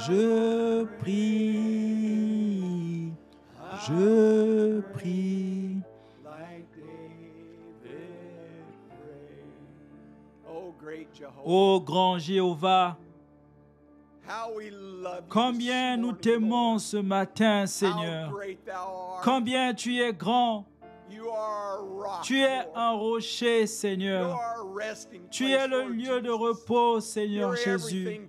je prie, je prie. Ô grand Jéhovah, combien nous t'aimons ce matin, Seigneur. Combien tu es grand. Tu es un rocher, Seigneur. Tu es le lieu de repos, Seigneur Jésus.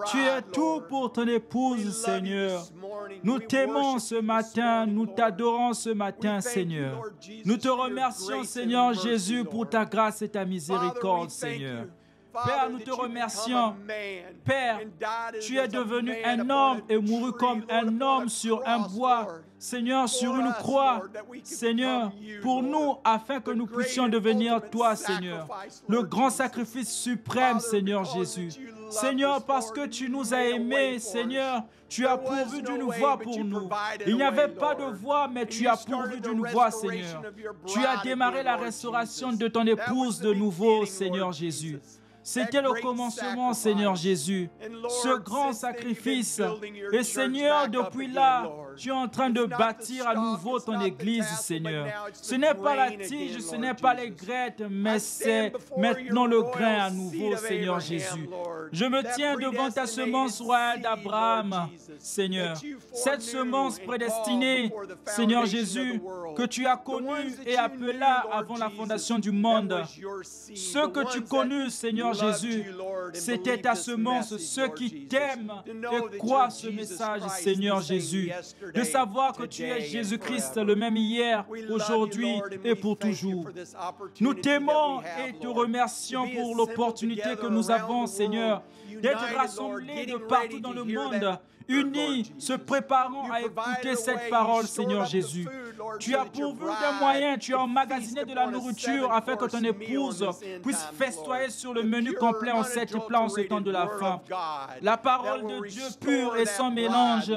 Tu es tout pour ton épouse, Seigneur. Nous t'aimons ce matin, nous t'adorons ce matin, Seigneur. Nous te remercions, Seigneur Jésus, pour ta grâce et ta miséricorde, Seigneur. Père, nous te remercions. Père, tu es devenu un homme et mouru comme un homme sur un bois. Seigneur, sur une croix. Seigneur, pour nous, afin que nous puissions devenir toi, Seigneur. Le grand sacrifice suprême, Seigneur Jésus. Seigneur, parce que tu nous as aimés, Seigneur, tu as pourvu d'une voie pour nous. Il n'y avait pas de voie, mais tu as pourvu d'une voie, Seigneur. Tu as démarré la restauration de ton épouse de nouveau, Seigneur Jésus. C'était le commencement, Seigneur Jésus, ce grand sacrifice. Et Seigneur, depuis là, tu es en train de bâtir à nouveau ton Église, Seigneur. Ce n'est pas la tige, ce n'est pas les grettes, mais c'est maintenant le grain à nouveau, Seigneur Jésus. Je me tiens devant ta semence royale d'Abraham, Seigneur. Cette semence prédestinée, Seigneur Jésus, que tu as connue et appela avant la fondation du monde. Ce que tu connus, Seigneur Jésus, c'était ta semence, ceux qui t'aiment et croient ce message, Seigneur Jésus, de savoir que tu es Jésus-Christ, le même hier, aujourd'hui et pour toujours. Nous t'aimons et te remercions pour l'opportunité que nous avons, Seigneur, d'être rassemblés de partout dans le monde, unis, se préparant à écouter cette parole, Seigneur Jésus. Tu as pourvu des moyens, tu as emmagasiné de la nourriture afin que ton épouse puisse festoyer sur le menu complet en sept plats en ce temps de la faim. La parole de Dieu pure et sans mélange,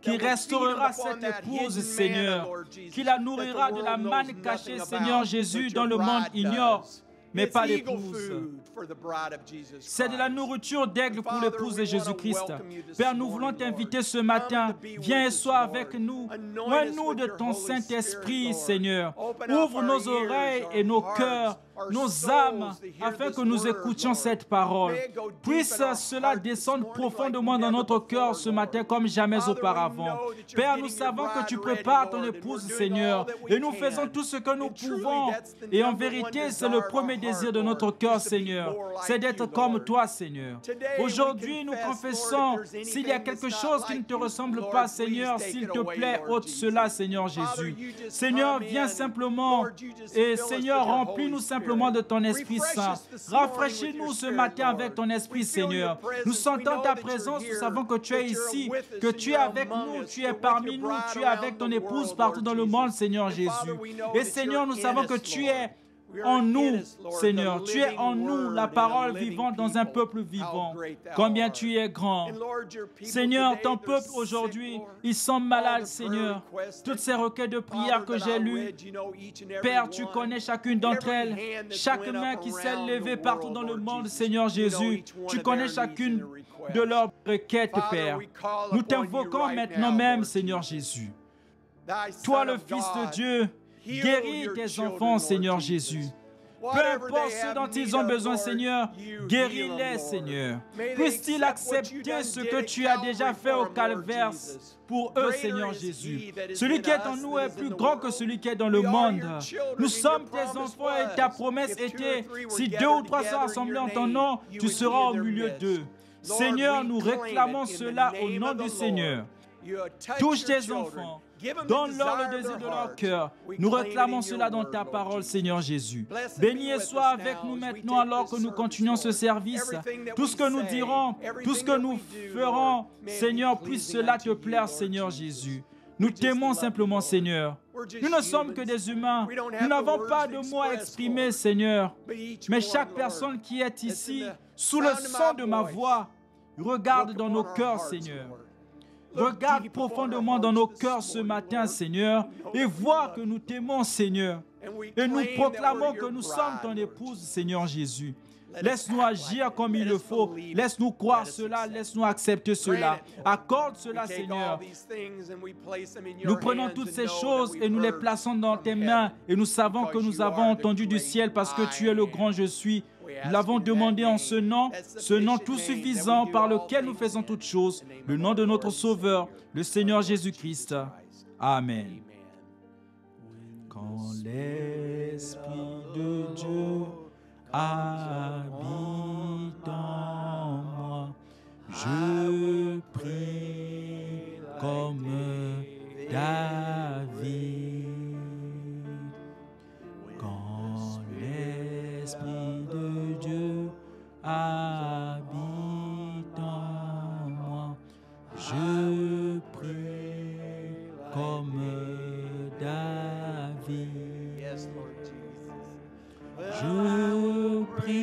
qui restaurera cette épouse, Seigneur, qui la nourrira de la manne cachée, Seigneur Jésus, dont le monde ignore. mais It's pas eagle l'épouse. food for the bride of Jesus C'est de la Christ. nourriture d'aigle pour l'épouse de Jésus-Christ. this Père, nous morning, voulons t'inviter Lord. ce matin. Come to be Viens et with us, sois Lord. avec nous. Anoint us Oins-nous with de your ton Holy Spirit, Saint-Esprit, Lord. Seigneur. Open up Ouvre our nos ears, oreilles our et nos hearts, cœurs, our nos souls âmes, to hear afin this que nous word, écoutions Lord. cette parole. May it go deep Puisse in our cela heart this descendre morning profondément like dans never notre cœur before, ce matin Lord. comme jamais Father, we auparavant. know that you're Père, nous getting your savons que bride tu ready, prépares ton Lord, and épouse, we're doing Seigneur, all that we et nous can. faisons tout ce que nous And truly, pouvons. that's the Et en number one vérité, c'est desire le of our premier désir heart, de notre Lord, cœur, is to be Seigneur. more like C'est d'être you, comme Lord. toi, Seigneur. Today, we Aujourd'hui, nous confess, confessons, Lord, if there's s'il y a anything quelque that's chose not qui ne like te you, ressemble Lord, pas, please Seigneur, take s'il it te away, plaît, Lord ôte Jesus. cela, Seigneur Father, Jésus. you just Seigneur, come viens in. simplement. Lord, you just Et fill us Seigneur, with your remplis-nous Holy simplement Spirit. de ton Esprit Refresh Saint. us this morning with Rafraîchis-nous your ce Spirit, matin Lord. avec ton Esprit, We feel your Seigneur. presence. Nous We sentons know ta that you're présence, nous here, savons que tu es that you're ici, with us que and tu es you're avec among nous, us. tu es You're with parmi your nous, bride tu es avec around ton the épouse world, partout Lord dans le Jesus. monde, Seigneur And Father, Jésus. we know Et that Seigneur, nous you're savons in que us, tu Lord. es We are en in nous, us, Lord, Seigneur. the Tu es living en nous, word la and a parole living vivante dans un people. peuple How vivant. great thou Combien art. tu es grand. And Lord, your people Seigneur, today, ton they're peuple sick, aujourd'hui, Lord. ils sont All malades, the Seigneur. prayer requests Toutes that, ces requêtes de prière Father, que that j'ai I lues, read, you know each and every Père, tu one. connais chacune And d'entre every elles, hand that's chaque went main up qui s'est around levée the partout world, dans le Lord monde, Jesus. Seigneur You know Jésus. each one Tu of connais their needs and chacune their requests. de leurs requêtes, Father, Père. we call Nous upon you t'invoquons right maintenant now, même, Lord Seigneur Jesus. Jésus. Thy Toi, Son le of Fils de God, Dieu, heal guéris your tes children, enfants, Lord Seigneur Jesus. Jésus. Peu Whatever importe they ce have dont need ils ont of, besoin, Lord, Seigneur, you heal them, guéris-les, Lord. Seigneur. May they Puissent-ils accept what you accepter done ce did que at tu as déjà Calvary fait au for 'em, Lord calvaire Jesus. pour eux, Greater Seigneur is Jésus. he that is Celui in qui est en us nous than est is in plus the grand que world. celui qui est dans le We are monde. your children, Nous and your sommes tes promise enfants et ta was, promesse if two or était, three were si deux gathered ou trois sont together in assemblés your en ton name, nom, you tu would be seras in au their milieu midst. d'eux. Lord, Seigneur, we nous claim réclamons it in the cela au name nom of du the Seigneur. Lord. You touch Touche your tes children. enfants. Give them the Donne-leur desire le of désir their de leur heart. cœur. We Nous claim it réclamons in cela your dans word, ta Lord parole, Jesus. Seigneur Jésus. Blessed Béni be et with sois us avec now nous as we maintenant take alors this que nous service, continuons ce Lord. service. Everything that Tout we ce que nous say, dirons, tout ce everything que that nous we do, ferons, Lord, may it be Seigneur, puisse pleasing cela te unto you, plaire, Lord Seigneur Jesus. Jésus. Nous We just t'aimons love you, simplement, Lord. Seigneur. We're just Nous ne sommes que humans. des humains. We don't Nous have the n'avons words pas to de mots à express, exprimer, Lord. Seigneur. But each Mais one, chaque Lord, personne qui est that's in ici, the sous le sound of son my de ma voice, voix, regarde look dans upon nos our cœurs, hearts, Seigneur. Lord. Look Regarde deep upon our profondément dans nos hearts cœurs this ce morning, matin, Lord. Seigneur, Know et that we vois love que you, nous t'aimons, Seigneur. and we Et nous claim that proclamons we're que your nous sommes ton bride, Lord épouse, Jesus. Seigneur Jésus. Let us Laisse-nous act agir like it. comme il Let le us faut. believe it. Laisse-nous croire Let us cela. accept it. Laisse-nous accepter cela. Grant it, Lord. Accorde We cela, take all Seigneur. these things and we place them in Nous your prenons hands toutes and ces know that choses we've et nous les heard plaçons dans from tes heaven, mains. Et nous savons que because nous you avons are the entendu du great ciel parce que tu es I le am. grand je suis. We Nous ask l'avons in that demandé en name, ce nom, that ce nom sufficient tout name that we suffisant do par all lequel nous things faisons in, toutes choses, in the name le of nom our de notre Lord and Sauveur, Savior, le our Seigneur Lord Jésus-Christ. Jesus Christ. Amen. Amen. Quand l'Esprit de Dieu habite en moi, je prie comme David. Quand l'Esprit de Dieu habite en moi, je prie comme David. Yes, Lord Jesus. Je prie,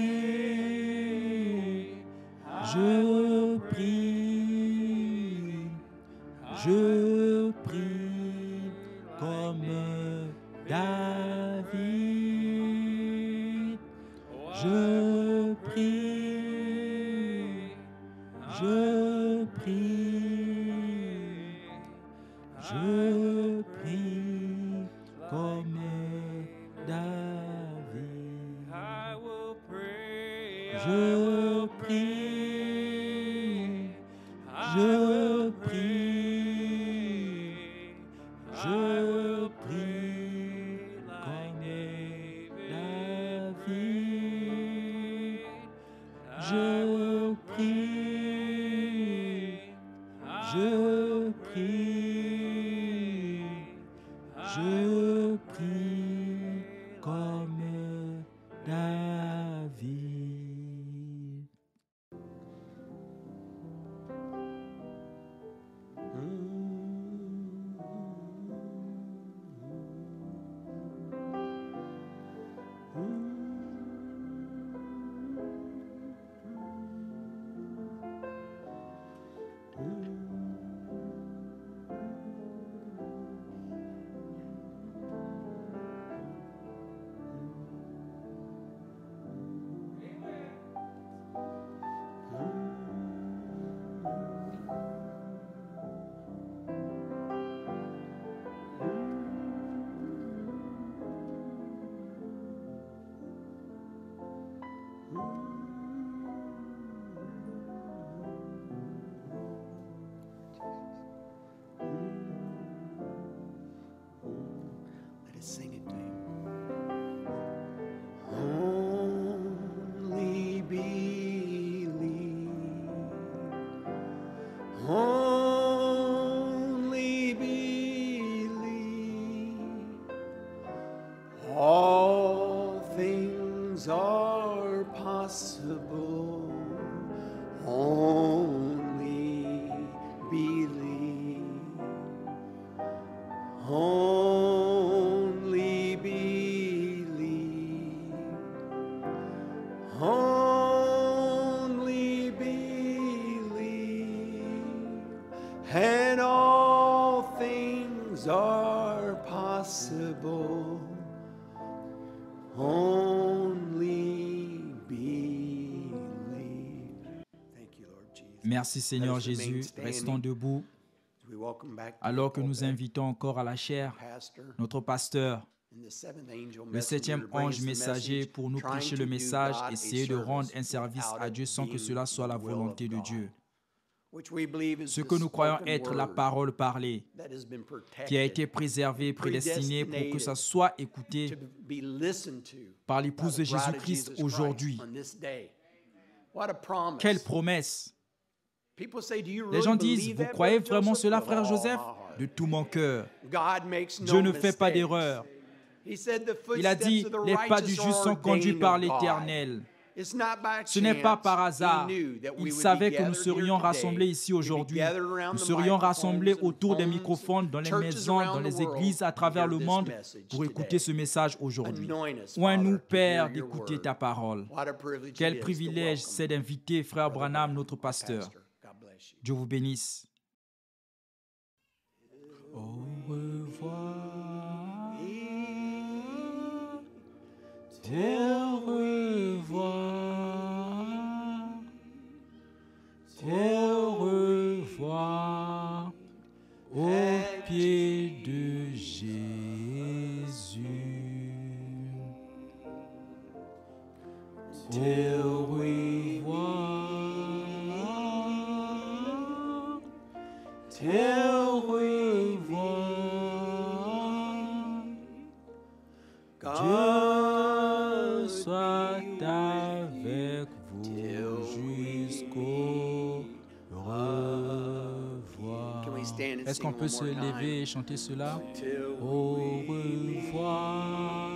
je prie, je prie comme David. Je prie, je prie, je prie comme David. I will pray. Je prie, je prie, je prie comme David. Je prie, je prie, je prie comme David. possible. Only believe. Only believe. Only believe. And all things are possible. Only believe. Thank you, Lord Jesus. Merci Seigneur Jésus. Restons debout We welcome back to alors the que nous pulpit, invitons encore à la chair Pastor, notre pasteur, and the seventh angel le messenger septième to bring ange us the messager message, pour nous trying prêcher to le do message, God a essayer de rendre un service service without à it Dieu sans que being cela soit the la will volonté of de God, Dieu. which we believe is Ce the que nous croyons spoken être la word parole parlée, that has been qui a été protected préservée, prédestinée pour que ça soit écouté to be listened to par by l'épouse the de bride of Jésus-Christ Jesus aujourd'hui. Christ on this day. What a promise. Quelle promesse! People say, do you Les really gens disent, believe vous that, croyez Brother vraiment Joseph? cela, With frère all Joseph? my heart. De tout mon cœur. God makes Dieu no ne fait pas mistakes. d'erreur. He said, the Il a footsteps dit, of the les pas du righteous juste are sont conduits ordained par of God. l'Éternel. It's not by Ce n'est pas chance. par He hasard. knew that we Il would be savait que nous gathered serions here rassemblés today. ici We'd be aujourd'hui. gathered around Nous the serions rassemblés microphones and autour des homes microphones, dans les churches maisons, around dans the les world églises à to travers hear le this monde message pour today. écouter ce message aujourd'hui. Anoint us, Oins-nous, Father, to Père, hear your d'écouter word. ta parole. What a privilege Quel it is to privilège welcome c'est d'inviter Frère Brother Branham, Branham, notre our pasteur. pastor. God bless you. Dieu vous bénisse. Au revoir. Au revoir. Au revoir. Au pied de Jésus. Au revoir. Au revoir. Dieu soit avec vous jusqu'au revoir. Can we stand and Est-ce qu'on sing peut one se more time? lever et chanter cela? Till Au revoir.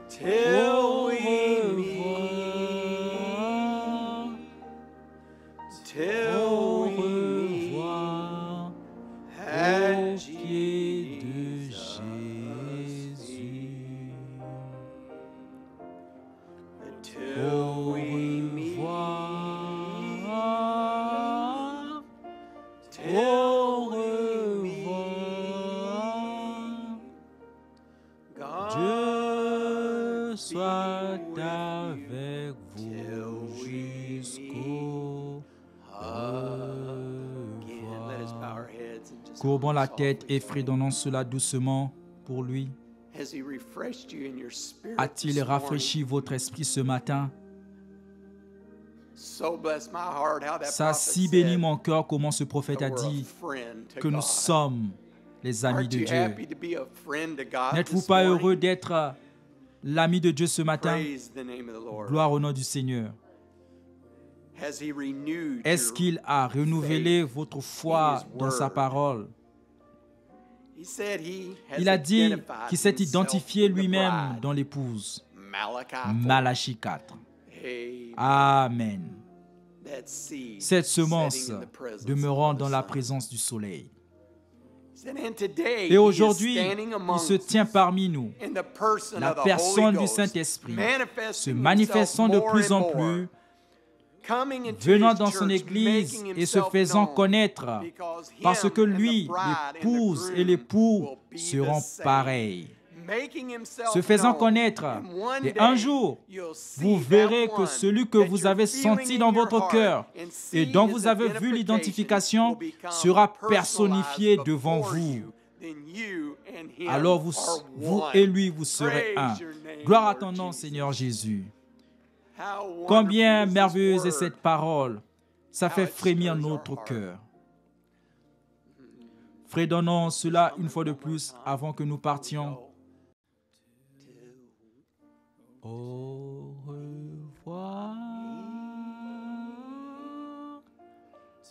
Till Au we revoir. till Au we revoir. at Au pied de Jesus' Jésus. till Au we meet. revoir. Till Au we revoir. God Dieu be soit with avec till vous we jusqu'au again. Let us bow our revoir. heads and just Courbons la softly tête et sing. fredonnons cela doucement pour lui. Has he refreshed you in your spirit A-t-il this rafraîchi votre esprit ce matin? morning? So bless my heart how that Ça a prophet si béni said mon cœur comment ce prophète a that we're a dit friend to que nous God. sommes les amis Aren't de you Dieu. happy to be a friend to God N'êtes-vous this pas morning? heureux d'être l'ami de Dieu ce matin? Praise the name of the Lord. Gloire au nom du Seigneur. Has he renewed Est-ce your- qu'il a renouvelé votre foi dans sa parole? He said he has Il a dit identified qu'il s'est himself identifié in the lui-même bride. dans l'épouse. Malachi 4. Malachie 4. Amen. Amen. That seed Cette semence setting in the presence demeurant of the dans la sun. présence du soleil. He said, and today Et he is aujourd'hui, standing il among se tient parmi nous. in the person La of the personne Holy du Ghost, Saint-Esprit se manifesting manifestant de himself plus en more and more, plus, coming into venant his dans son church, église making et se himself faisant known, connaître, because parce him que and the lui, bride and the l'épouse et groom l'époux will be seront the same. pareils. Making himself Se faisant known. connaître. And one Et day, un jour, you'll see vous that verrez que one celui que that vous you're avez feeling senti in dans your votre heart cœur and et see dont his vous avez vu l'identification will become sera personalized personnifié devant before vous. you. Then you and him Alors are vous one. et lui, vous serez un. Praise your name, Gloire à Lord ton nom, Jesus. Seigneur Jésus. How wonderful Combien is this merveilleuse est word. cette parole. Ça How fait it frémir stirs our notre heart. cœur. Fredonnons cela une fois de plus avant que nous partions. Au revoir.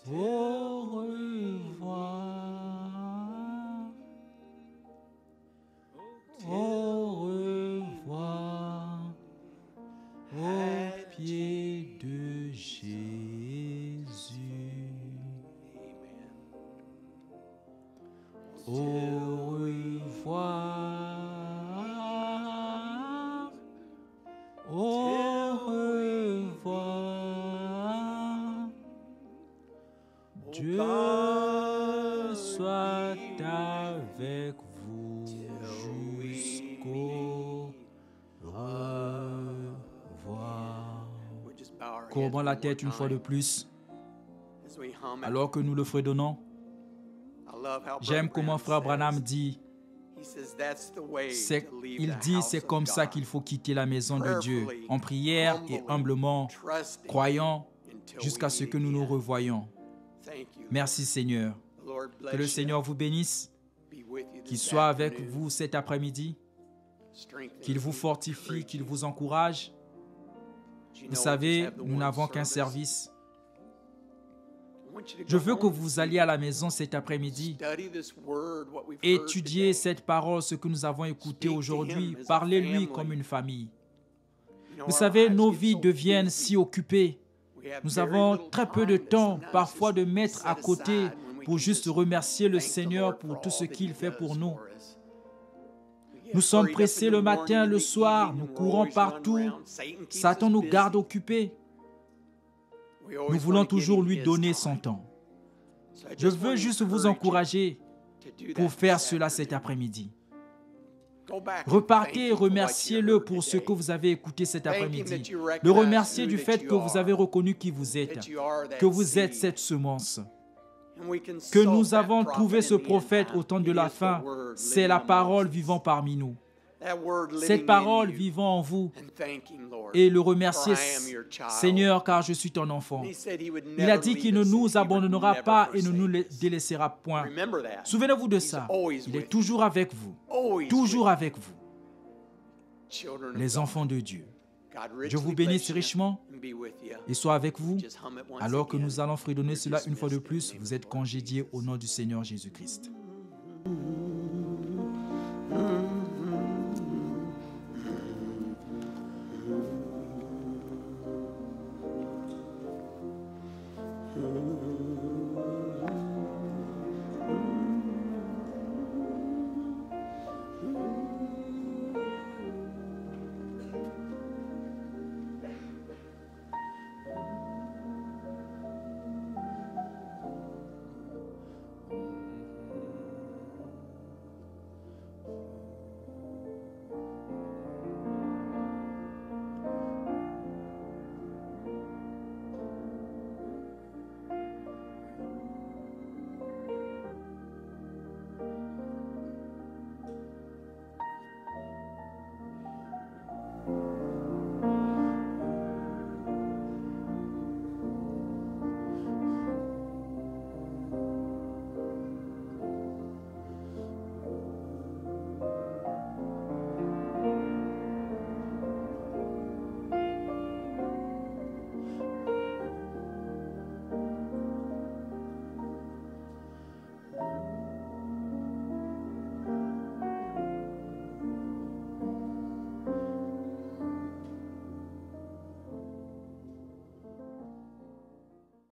Au revoir. Au revoir. Au revoir. Dieu soit avec vous jusqu'au revoir. Courbons la tête une fois de plus, alors que nous le fredonnons. J'aime comment Frère Branham dit, c'est comme ça qu'il faut quitter la maison de Dieu, en prière et humblement, croyant jusqu'à ce que nous nous revoyions. Merci Seigneur. Que le Seigneur vous bénisse, qu'il soit avec vous cet après-midi, qu'il vous fortifie, qu'il vous encourage. Vous savez, nous n'avons qu'un service. Je veux que vous alliez à la maison cet après-midi, étudier cette parole, ce que nous avons écouté aujourd'hui, parlez-lui comme une famille. Vous savez, nos vies deviennent si occupées. Nous avons très peu de temps, parfois, de mettre à côté pour juste remercier le Seigneur pour tout ce qu'il fait pour nous. Nous sommes pressés le matin, le soir, nous courons partout. Satan nous garde occupés. Nous voulons toujours lui donner son temps. Je veux juste vous encourager pour faire cela cet après-midi. Repartez et remerciez-le pour ce que vous avez écouté cet après-midi. Le remercier du fait que vous avez reconnu qui vous êtes, que vous êtes cette semence. Que nous avons trouvé ce prophète au temps de la fin. C'est la parole vivant parmi nous. Cette parole vivant en vous et le remercier, Seigneur, car je suis ton enfant. Il a dit qu'il ne nous abandonnera pas et ne nous délaissera point. Souvenez-vous de ça. Il est toujours avec vous. Toujours avec vous. Les enfants de Dieu. Dieu vous bénisse richement et soit avec vous. Alors que nous allons fredonner cela une fois de plus, vous êtes congédiés au nom du Seigneur Jésus-Christ.